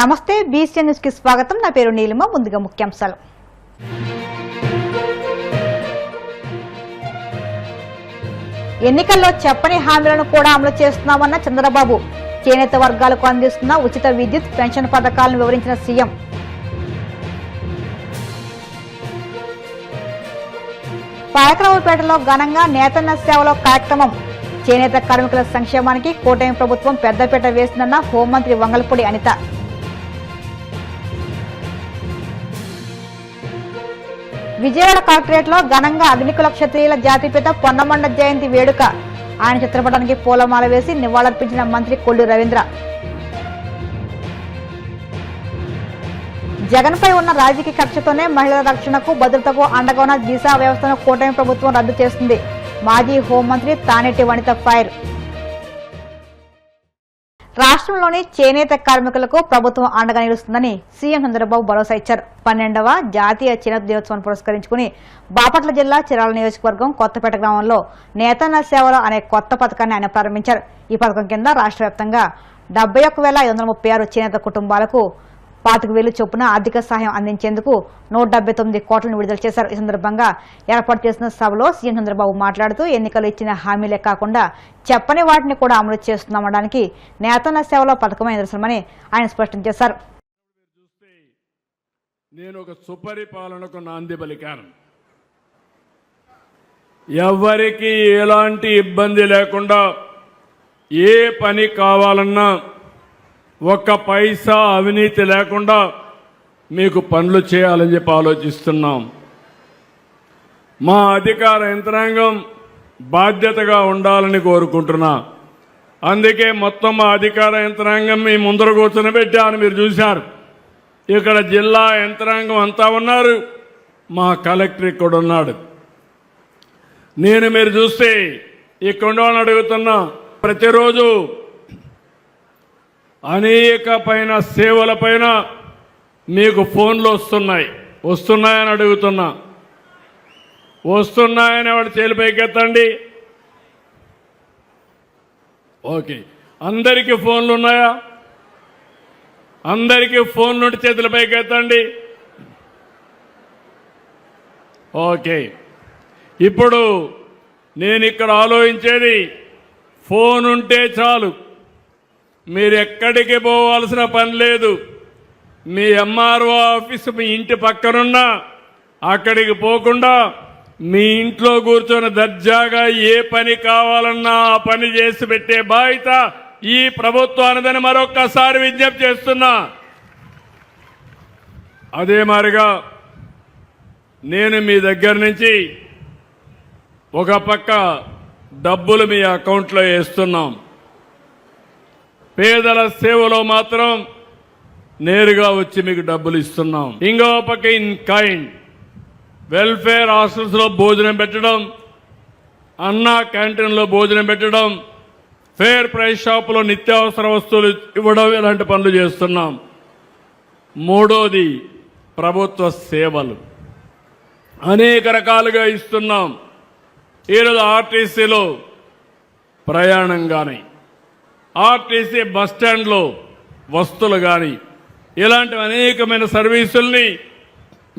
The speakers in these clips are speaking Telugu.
నమస్తే బీసీఎన్ న్యూస్ కి స్వాగతం. నా పేరు నీలిమ. ముందుగా ముఖ్యాంశాలు. ఎన్నికల్లో చెప్పని హామీలను కూడా అమలు చేస్తున్నామన్న చంద్రబాబు. చేనేత వర్గాలకు అందిస్తున్న ఉచిత విద్యుత్ పెన్షన్ పథకాలను వివరించిన సీఎం. పాయకరావుపేటలో ఘనంగా నేతన్న సేవలో కార్యక్రమం. చేనేత కార్మికుల సంక్షేమానికి కూటమి ప్రభుత్వం పెద్దపీట వేసిందన్న హోంమంత్రి వంగల్పూడి అనిత. విజయవాడ కలెక్టరేట్ లో ఘనంగా అగ్నికుల క్షత్రియుల జాతిపిత పొన్నమండ జయంతి వేడుక. ఆయన చిత్రపటానికి పూలమాల వేసి నివాళులర్పించిన మంత్రి కొల్లు రవీంద్ర. జగన్ పై ఉన్న రాజకీయ కక్షతోనే మహిళల రక్షణకు భద్రతకు అండగా ఉన్న దిశ వ్యవస్థను కూటమి ప్రభుత్వం రద్దు చేస్తుంది. మాజీ హోంమంత్రి తానేటి వనిత ఫైర్. రాష్ట్రంలోని చేనేత కార్మికులకు ప్రభుత్వం అండగా నిలుస్తుందని సీఎం చంద్రబాబు భరోసా ఇచ్చారు. 12వ జాతీయ చేనేత దినోత్సవాన్ని పురస్కరించుకుని బాపట్ల జిల్లా చిరాల నియోజకవర్గం కొత్తపేట గ్రామంలో నేతన్న సేవలు అనే కొత్త పథకాన్ని ఆయన ప్రారంభించారు. ఈ పథకం కింద రాష్ట్ర వ్యాప్తంగా 71,536 చేనేత కుటుంబాలకు 25,000 చొప్పున ఆర్థిక సహాయం అందించేందుకు 179 కోట్లను విడుదల చేశారు. ఈ సందర్భంగా ఏర్పాటు చేసిన సభలో సీఎం చంద్రబాబు మాట్లాడుతూ ఎన్నికలు ఇచ్చిన హామీలే కాకుండా చెప్పని వాటిని కూడా అమలు చేస్తున్నామనడానికి నేతన్న సేవలో పథకమే నిదర్శనమని ఆయన స్పష్టం చేశారు. నేను ఒక సుపరిపాలనకు నాంది పలికాను. ఎవరికి ఎలాంటి ఇబ్బంది లేకుండా ఏ పని కావాలన్నా ఒక్క పైసా అవినీతి లేకుండా మీకు పనులు చేయాలని చెప్పి ఆలోచిస్తున్నాం. మా అధికార యంత్రాంగం బాధ్యతగా ఉండాలని కోరుకుంటున్నా. అందుకే మొత్తం మా అధికార యంత్రాంగం మీ ముందర కూర్చొని పెట్టాను. మీరు చూశారు, ఇక్కడ జిల్లా యంత్రాంగం అంతా ఉన్నారు, మా కలెక్టర్ ఇక్కడ ఉన్నాడు. నేను మీరు చూస్తే ఇక్కడ ఉండవాలని అడుగుతున్నా, ప్రతిరోజు అనేక పైన సేవల పైన మీకు ఫోన్లు వస్తున్నాయని అడుగుతున్నా. వస్తున్నాయని వాడు చేలిపైకెత్తండి. ఓకే, అందరికీ ఫోన్లు ఉన్నాయా? అందరికీ ఫోన్ నుండి చేతుల పైకెత్తండి. ఓకే, ఇప్పుడు నేను ఇక్కడ ఆలోచించేది, ఫోన్ ఉంటే చాలు, మీరు ఎక్కడికి పోవాల్సిన పని లేదు. మీ ఎంఆర్ఓ ఆఫీసు మీ ఇంటి పక్కనున్నా అక్కడికి పోకుండా మీ ఇంట్లో కూర్చొని దర్జాగా ఏ పని కావాలన్నా ఆ పని చేసి పెట్టే బాధ్యత ఈ ప్రభుత్వానిదని మరొక్కసారి విజ్ఞప్తి చేస్తున్నా. అదే మాదిరిగా నేను మీ దగ్గర నుంచి ఒక పక్క డబ్బులు మీ అకౌంట్లో వేస్తున్నాం. పేదల సేవలో మాత్రం నేరుగా వచ్చి మీకు డబ్బులు ఇస్తున్నాం. ఇంకో పక్క ఇన్ కైండ్ వెల్ఫేర్ హాస్టల్స్లో భోజనం పెట్టడం, అన్నా క్యాంటీన్లో భోజనం పెట్టడం, ఫేర్ ప్రైస్ షాపులో నిత్యావసర వస్తువులు ఇవ్వడం, ఇలాంటి పనులు చేస్తున్నాం. మూడోది ప్రభుత్వ సేవలు అనేక రకాలుగా ఇస్తున్నాం. ఈరోజు ఆర్టీసీలో ప్రయాణం కానీ, ఆర్టీసీ బస్టాండ్లో వస్తువులు కానీ, ఇలాంటి అనేకమైన సర్వీసుల్ని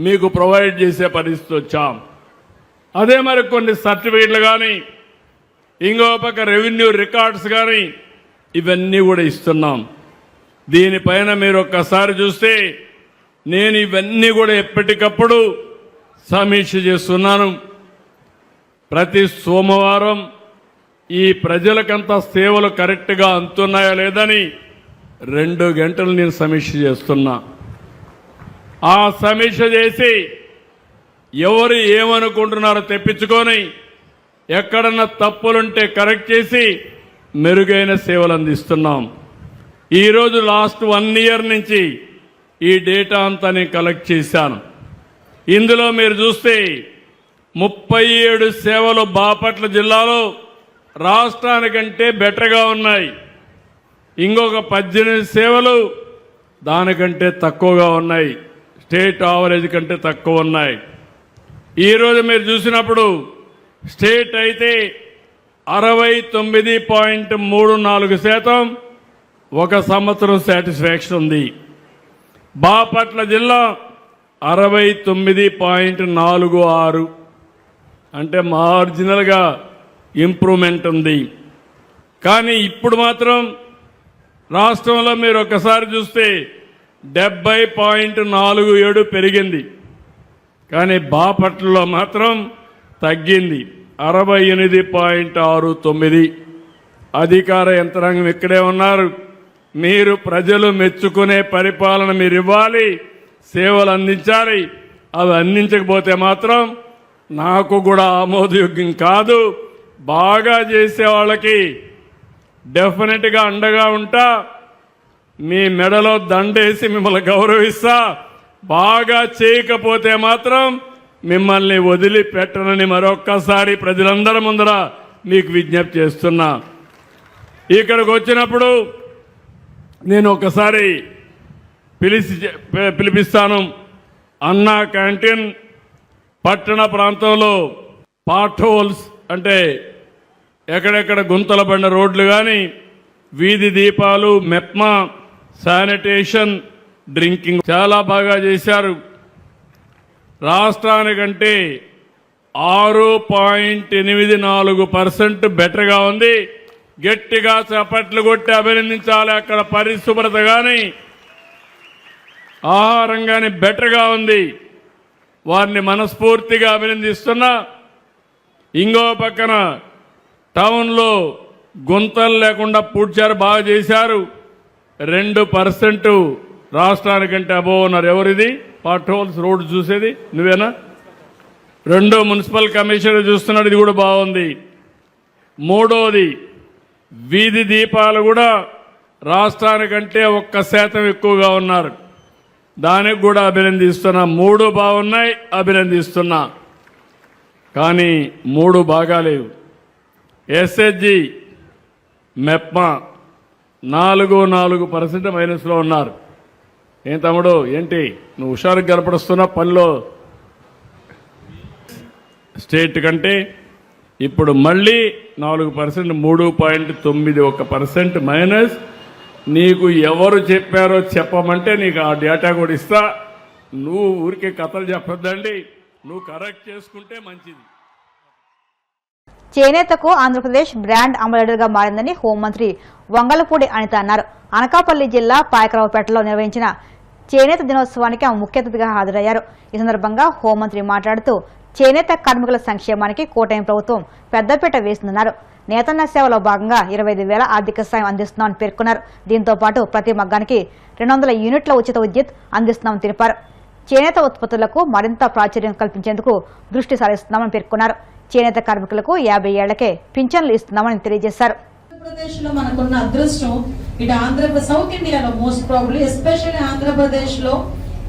మీకు ప్రొవైడ్ చేసే పరిస్థితి వచ్చాం. అదే మరి కొన్ని సర్టిఫికెట్లు కానీ, ఇంకో పక్క రెవెన్యూ రికార్డ్స్ కానీ, ఇవన్నీ కూడా ఇస్తున్నాం. దీనిపైన మీరు ఒక్కసారి చూస్తే నేను ఇవన్నీ కూడా ఎప్పటికప్పుడు సమీక్ష చేస్తున్నాను. ప్రతి సోమవారం ఈ ప్రజలకంతా సేవలు కరెక్ట్గా అందుతున్నాయా లేదని 2 గంటలు నేను సమీక్ష చేస్తున్నా. ఆ సమీక్ష చేసి ఎవరు ఏమనుకుంటున్నారో తెప్పించుకొని ఎక్కడన్నా తప్పులుంటే కరెక్ట్ చేసి మెరుగైన సేవలు అందిస్తున్నాం. ఈరోజు లాస్ట్ 1 ఇయర్ నుంచి ఈ డేటా అంతా నేను కలెక్ట్ చేశాను. ఇందులో మీరు చూస్తే 37 సేవలు బాపట్ల జిల్లాలో రాష్ట్రానికంటే బెటర్గా ఉన్నాయి. ఇంకొక 18 సేవలు దానికంటే తక్కువగా ఉన్నాయి, స్టేట్ యావరేజ్ కంటే తక్కువ ఉన్నాయి. ఈరోజు మీరు చూసినప్పుడు స్టేట్ అయితే 69.34% ఒక సంవత్సరం సాటిస్ఫాక్షన్ ఉంది. బాపట్ల జిల్లా 69.46, అంటే మార్జినల్గా ఇంప్రూవ్మెంట్ ఉంది. కానీ ఇప్పుడు మాత్రం రాష్ట్రంలో మీరు ఒకసారి చూస్తే 70.47 పెరిగింది. కానీ బాపట్లలో మాత్రం తగ్గింది, 68.69. అధికార యంత్రాంగం ఇక్కడే ఉన్నారు. మీరు ప్రజలు మెచ్చుకునే పరిపాలన మీరు ఇవ్వాలి, సేవలు అందించాలి. అవి అందించకపోతే మాత్రం నాకు కూడా ఆమోదయోగ్యం కాదు. బాగా చేసే వాళ్ళకి డెఫినెట్గా అండగా ఉంటా, మీ మెడలో దండేసి మిమ్మల్ని గౌరవిస్తా. బాగా చేయకపోతే మాత్రం మిమ్మల్ని వదిలిపెట్టనని మరొక్కసారి ప్రజలందరి ముందర మీకు విజ్ఞప్తి చేస్తున్నా. ఇక్కడికి వచ్చినప్పుడు నేను ఒకసారి పిలిపిస్తాను. అన్నా క్యాంటీన్ పట్టణ ప్రాంతంలో పాట్ హోల్స్, అంటే ఎక్కడెక్కడ గుంతల పడిన రోడ్లు కానీ, వీధి దీపాలు, మెప్మా, శానిటేషన్, డ్రింకింగ్ చాలా బాగా చేశారు. రాష్ట్రానికంటే 6.84% బెటర్గా ఉంది. గట్టిగా చప్పట్లు కొట్టి అభినందించాలి. అక్కడ పరిశుభ్రత కానీ ఆహారం కానీ బెటర్గా ఉంది. వారిని మనస్ఫూర్తిగా అభినందిస్తున్నా. ఇంకో పక్కన టౌన్లో గుంతలు లేకుండా పూడ్చారు, బాగా చేశారు. 2% రాష్ట్రానికంటే అబోవ్ ఉన్నారు. ఎవరిది పాట్ హోల్స్ రోడ్డు చూసేది? నువ్వేనా? 2 మున్సిపల్ కమిషనర్ చూస్తున్నాడు, ఇది కూడా బాగుంది. 3వది వీధి దీపాలు కూడా రాష్ట్రానికంటే 1% ఎక్కువగా ఉన్నారు. దానికి కూడా అభినందిస్తున్నా. 3 బాగున్నాయి, అభినందిస్తున్నా. కానీ 3 బాగాలేవు. ఎస్హెచ్జి, మెప్మా 4% మైనస్లో ఉన్నారు. ఏం తమ్ముడు, ఏంటి నువ్వు హుషారుగా గడపడుస్తున్నా పనిలో? స్టేట్ కంటే ఇప్పుడు మళ్ళీ 4%, 3.91% మైనస్. నీకు ఎవరు చెప్పారో చెప్పమంటే నీకు ఆ డేటా కూడా ఇస్తా. నువ్వు ఊరికే కథలు చెప్పొద్దండి, నువ్వు కరెక్ట్ చేసుకుంటే మంచిది. చేనేతకు ఆంధ్రప్రదేశ్ బ్రాండ్ అంబాసిడర్గా మారిందని హోంమంత్రి వంగలపూడి అనిత అన్నారు. అనకాపల్లి జిల్లా పాయకరావుపేటలో నిర్వహించిన చేనేత దినోత్సవానికి ఆమె ముఖ్య అతిథిగా హాజరయ్యారు. ఈ సందర్భంగా హోంమంత్రి మాట్లాడుతూ చేనేత కార్మికుల సంక్షేమానికి కూటమి ప్రభుత్వం పెద్దపీట వేస్తుందన్నారు. నేతన్న సేవలో భాగంగా 25,000 ఆర్థిక సాయం అందిస్తున్నామని పేర్కొన్నారు. దీంతో పాటు ప్రతి మగ్గానికి 200 యూనిట్ల ఉచిత విద్యుత్ అందిస్తున్నామని తెలిపారు. చేనేత ఉత్పత్తులకు మరింత ప్రాచుర్యం కల్పించేందుకు దృష్టి సారిస్తున్నామని పేర్కొన్నారు. చేనేత కార్మికులకు 50 ఏళ్లకే పింఛన్లు ఇస్తున్నామని తెలియజేశారు. ఆంధ్రప్రదేశ్ లో మనకున్న అదృష్టం ఇటు ఆంధ్రప్రదేశ్, సౌత్ ఇండియాలో మోస్ట్ ప్రాబబ్లీ, ఎస్పెషల్లీ ఆంధ్రప్రదేశ్ లో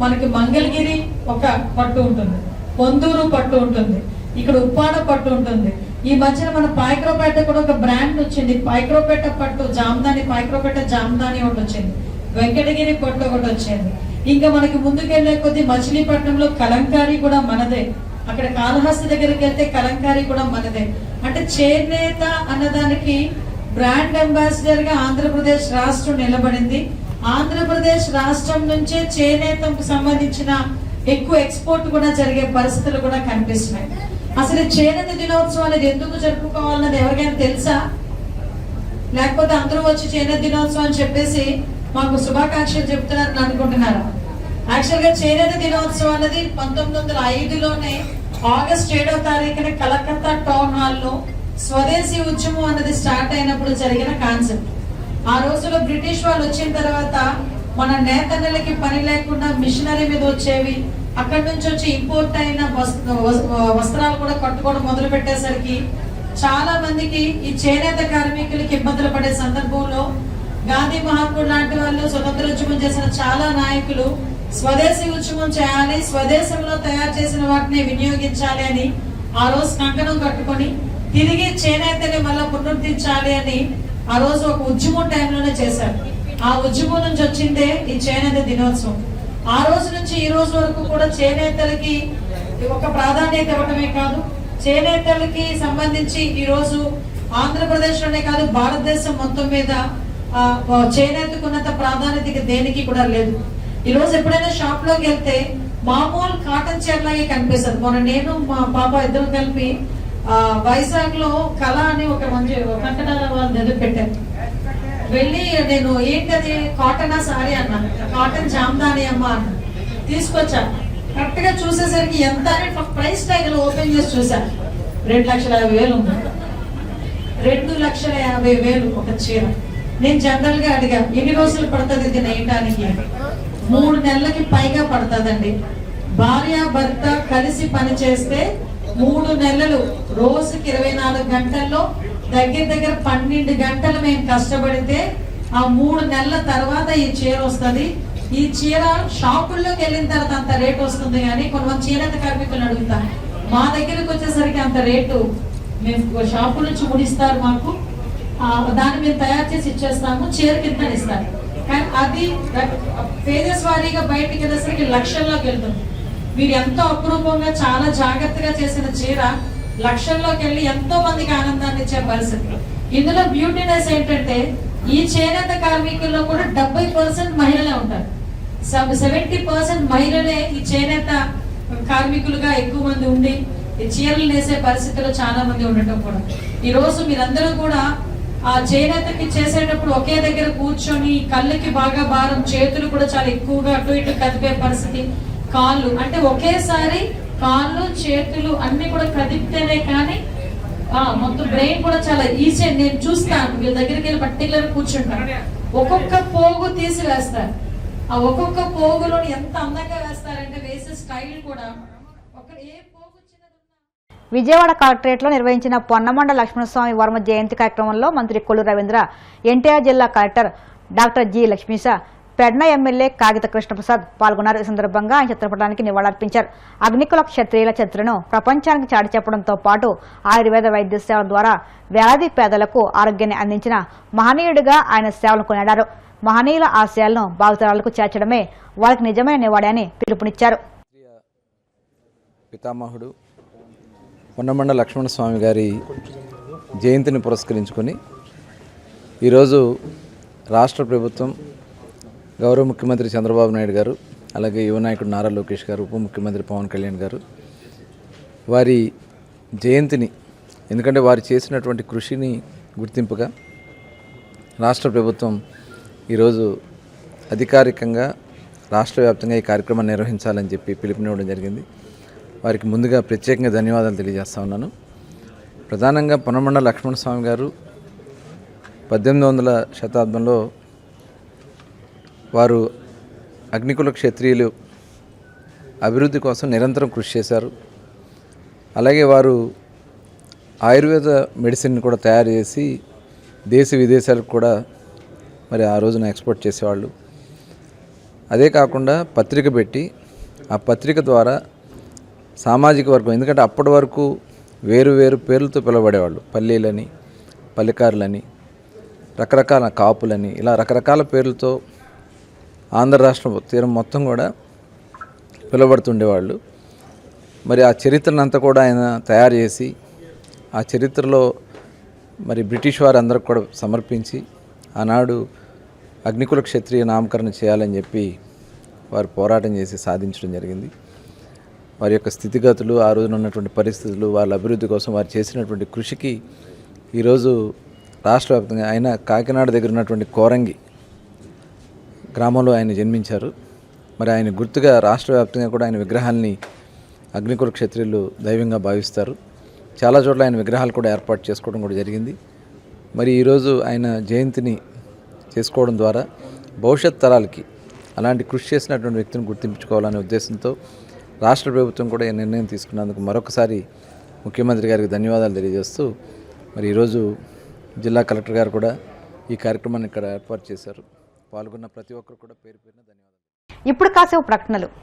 మనకి మంగళగిరి ఒక పట్టు ఉంటుంది, పొందూరు పట్టు ఉంటుంది, ఇక్కడ ఉప్పాడ పట్టు ఉంటుంది. ఈ మధ్యన మన పాయకరావుపేట కూడా ఒక బ్రాండ్ వచ్చింది, పాయకరావుపేట పట్టు జామ్దాని, పాయకరావుపేట జామ్దాని ఒకటి వచ్చింది, వెంకటగిరి పట్టు ఒకటి వచ్చింది. ఇంకా మనకి ముందుకెళ్లే కొద్ది మచిలీపట్నంలో కలంకారీ కూడా మనదే, అక్కడ కాళహస్తి దగ్గరికి వెళ్తే కలంకారీ కూడా మనదే. అంటే చేనేత అన్నదానికి బ్రాండ్ అంబాసిడర్ గా ఆంధ్రప్రదేశ్ రాష్ట్రం నిలబడింది. ఆంధ్రప్రదేశ్ రాష్ట్రం నుంచే చేనేతకు సంబంధించిన ఎక్కువ ఎక్స్పోర్ట్ కూడా జరిగే పరిస్థితులు కూడా కనిపిస్తున్నాయి. అసలు చేనేత దినోత్సవం అనేది ఎందుకు జరుపుకోవాలన్నది ఎవరికైనా తెలుసా? లేకపోతే అందరూ వచ్చి చేనేత దినోత్సవం అని చెప్పేసి మాకు శుభాకాంక్షలు చెప్తున్నారని అనుకుంటున్నారా? యాక్చువల్ గా చేనేత దినోత్సవం అనేది 1905లోనే ఆగస్ట్ 7వ తారీఖున కలకత్తా టౌన్ హాల్లో స్వదేశీ ఉద్యమం అన్నది స్టార్ట్ అయినప్పుడు జరిగిన కాన్సెప్ట్. ఆ రోజుల్లో బ్రిటిష్ వాళ్ళు వచ్చిన తర్వాత మన నేతన్నలకి పని లేకుండా మిషనరీ మీద వచ్చేవి, అక్కడి నుంచి వచ్చి ఇంపోర్ట్ అయిన వస్త్రాలు కూడా కట్టుకోవడం మొదలు పెట్టేసరికి చాలా మందికి ఈ చేనేత కార్మికులకి ఇబ్బందులు పడే సందర్భంలో గాంధీ మహాత్ముడు లాంటి వాళ్ళు, స్వతంత్రోద్యమం చేసిన చాలా నాయకులు స్వదేశీ ఉద్యమం చేయాలి, స్వదేశంలో తయారు చేసిన వాటిని వినియోగించాలి అని ఆ రోజు కంకణం కట్టుకొని తిరిగి చేనేతని మళ్ళా పునరుద్ధరించాలి అని ఆ రోజు ఒక ఉద్యమం టైంలోనే చేశారు. ఆ ఉద్యమం నుంచి వచ్చిందే ఈ చేనేత దినోత్సవం. ఆ రోజు నుంచి ఈ రోజు వరకు కూడా చేనేతలకి ఒక ప్రాధాన్యత ఇవ్వడమే కాదు, చేనేతలకి సంబంధించి ఈ రోజు ఆంధ్రప్రదేశ్ లోనే కాదు భారతదేశం మొత్తం మీద చేనేతకున్నంత ప్రాధాన్యత దేనికి కూడా లేదు. ఈరోజు ఎప్పుడైనా షాప్ లోకి వెళ్తే మామూలు కాటన్ చీర లాగే కనిపిస్తుంది. మొన్న నేను మా పాప ఇద్దరు కలిపి వైజాగ్ లో కళ అని ఒక మంచి కంకణాల వాళ్ళు ఎదురు పెట్టారు. వెళ్ళి నేను ఏంటది కాటనా సారీ అన్నా, కాటన్ జామ్దాని అమ్మ అన్న. తీసుకొచ్చా, కరెక్ట్ గా చూసేసరికి ఎంత అని ప్రైస్ ట్యాగ్ ఓపెన్ చేసి చూసా, 2,50,000 ఉంది. 2,50,000 ఒక చీర. నేను జనరల్ గా అడిగా ఎన్ని రోజులు పడుతుంది ఇది నేయడానికి? 3 నెలలకి పైగా పడుతుందండి. భార్య భర్త కలిసి పని చేస్తే 3 నెలలు, రోజుకి 24 గంటల్లో దగ్గర 12 గంటలు మేము కష్టపడితే ఆ 3 నెలల తర్వాత ఈ చీర వస్తుంది. ఈ చీర షాపుల్లోకి వెళ్ళిన తర్వాత అంత రేట్ వస్తుంది, కానీ కొంతమంది చేనేత కార్మికులు అడుగుతాం, మా దగ్గరకు వచ్చేసరికి అంత రేటు మేము షాపుల నుంచి ముడిస్తారు, మాకు దాన్ని మేము తయారు చేసి ఇచ్చేస్తాము, చీర కింద ఇస్తారు. కానీ అది పేజెస్ వారీగా బయటికి వెళ్ళేసరికి లక్షల్లోకి వెళ్తుంది. మీరు ఎంతో అపురూపంగా చాలా జాగ్రత్తగా చేసిన చీర లక్షల్లోకి వెళ్ళి ఎంతో మందికి ఆనందాన్ని ఇచ్చే పరిస్థితి. ఇందులో బ్యూటీనెస్ ఏంటంటే ఈ చేనేత కార్మికుల్లో కూడా 70% మహిళలే ఉంటారు. 70% మహిళలే ఈ చేనేత కార్మికులుగా ఎక్కువ మంది ఉండి ఈ చీరలు నేసే పరిస్థితుల్లో చాలా మంది ఉండటం కూడా. ఈ రోజు మీరందరూ కూడా ఆ చేనేతకి చేసేటప్పుడు ఒకే దగ్గర కూర్చొని కళ్ళకి బాగా భారం, చేతులు కూడా చాలా ఎక్కువగా అటు ఇటు కదిపే పరిస్థితి, కాళ్ళు అంటే ఒకేసారి కాళ్ళు చేతులు అన్ని కూడా కదిపితేనే కానీ మొత్తం బ్రెయిన్ కూడా చాలా ఈజీ. నేను చూస్తాను వీళ్ళ దగ్గరికి వెళ్ళి పర్టికులర్ కూర్చుంటాను, ఒక్కొక్క పోగు తీసి వేస్తారు. ఆ ఒక్కొక్క పోగులో ఎంత అందంగా వేస్తారంటే వేసే స్టైల్ కూడా ఏ పోగు విజయవాడ కలెక్టరేట్లో నిర్వహించిన పొన్నమండ లక్ష్మణస్వామి వర్మ జయంతి కార్యక్రమంలో మంత్రి కొల్లు రవీంద్ర, ఎన్టీఆర్ జిల్లా collector doctor G Lakshmisha, Pedana MLA Kagita Krishnaprasad పాల్గొన్నారు. ఈ సందర్భంగా ఆయన చిత్రపటానికి నివాళులర్పించారు. అగ్నికుల క్షత్రియుల చరిత్రను ప్రపంచానికి చాటి చెప్పడంతో పాటు ఆయుర్వేద వైద్య సేవల ద్వారా వ్యాధి పేదలకు ఆరోగ్యాన్ని అందించిన మహనీయుడిగా ఆయన సేవలను కొనియాడారు. మహనీయుల ఆశయాలను భావితరాలకు చేర్చడమే వారికి నిజమైన నివాళి అని పిలుపునిచ్చారు. పితామహుడు పొన్నమండ లక్ష్మణస్వామి గారి జయంతిని పురస్కరించుకొని ఈరోజు రాష్ట్ర ప్రభుత్వం, గౌరవ ముఖ్యమంత్రి చంద్రబాబు నాయుడు గారు, అలాగే యువ నాయకుడు నారా లోకేష్ గారు, ఉప ముఖ్యమంత్రి పవన్ కళ్యాణ్ గారు వారి జయంతిని, ఎందుకంటే వారు చేసినటువంటి కృషిని గుర్తింపుగా రాష్ట్ర ప్రభుత్వం ఈరోజు అధికారికంగా రాష్ట్ర వ్యాప్తంగా ఈ కార్యక్రమాన్ని నిర్వహించాలని చెప్పి పిలుపునివ్వడం జరిగింది. వారికి ముందుగా ప్రత్యేకంగా ధన్యవాదాలు తెలియజేస్తా ఉన్నాను. ప్రధానంగా పొన్నమండ లక్ష్మణస్వామి గారు 1800వ శతాబ్దంలో వారు అగ్నికుల క్షత్రియులు అభివృద్ధి కోసం నిరంతరం కృషి చేశారు. అలాగే వారు ఆయుర్వేద మెడిసిన్ కూడా తయారు చేసి దేశ విదేశాలకు కూడా మరి ఆ రోజున ఎక్స్పోర్ట్ చేసేవాళ్ళు. అదే కాకుండా పత్రిక పెట్టి ఆ పత్రిక ద్వారా సామాజిక వర్గం, ఎందుకంటే అప్పటి వరకు వేరు వేరు పేర్లతో పిలువబడేవాళ్ళు, పల్లీలని, పల్లికారులని, రకరకాల కాపులని, ఇలా రకరకాల పేర్లతో ఆంధ్ర రాష్ట్రం తీరం మొత్తం కూడా పిలువబడుతుండేవాళ్ళు. మరి ఆ చరిత్రనంతా కూడా ఆయన తయారు చేసి ఆ చరిత్రలో మరి బ్రిటిష్ వారు అందరికి కూడా సమర్పించి ఆనాడు అగ్నికుల క్షత్రియ నామకరణం చేయాలని చెప్పి వారు పోరాటం చేసి సాధించడం జరిగింది. వారి యొక్క స్థితిగతులు, ఆ రోజున ఉన్నటువంటి పరిస్థితులు, వాళ్ళ అభివృద్ధి కోసం వారు చేసినటువంటి కృషికి ఈరోజు రాష్ట్ర వ్యాప్తంగా ఆయన కాకినాడ దగ్గర ఉన్నటువంటి కోరంగి గ్రామంలో ఆయన జన్మించారు. మరి ఆయన గుర్తుగా రాష్ట్ర వ్యాప్తంగా కూడా ఆయన విగ్రహాల్ని అగ్నికుల క్షత్రియులు దైవంగా భావిస్తారు. చాలా చోట్ల ఆయన విగ్రహాలు కూడా ఏర్పాటు చేసుకోవడం కూడా జరిగింది. మరి ఈరోజు ఆయన జయంతిని చేసుకోవడం ద్వారా భవిష్యత్ తరాలకి అలాంటి కృషి చేసినటువంటి వ్యక్తిని గుర్తించుకోవాలనే ఉద్దేశంతో రాష్ట్ర ప్రభుత్వం కూడా ఈ నిర్ణయం తీసుకున్నందుకు మరొకసారి ముఖ్యమంత్రి గారికి ధన్యవాదాలు తెలియజేస్తూ, మరి ఈరోజు జిల్లా కలెక్టర్ గారు కూడా ఈ కార్యక్రమాన్ని ఇక్కడ ఏర్పాటు చేశారు. పాల్గొన్న ప్రతి ఒక్కరు కూడా పేరు పేరున ధన్యవాదాలు. ఇప్పుడు కాసేపు ప్రకటనలు.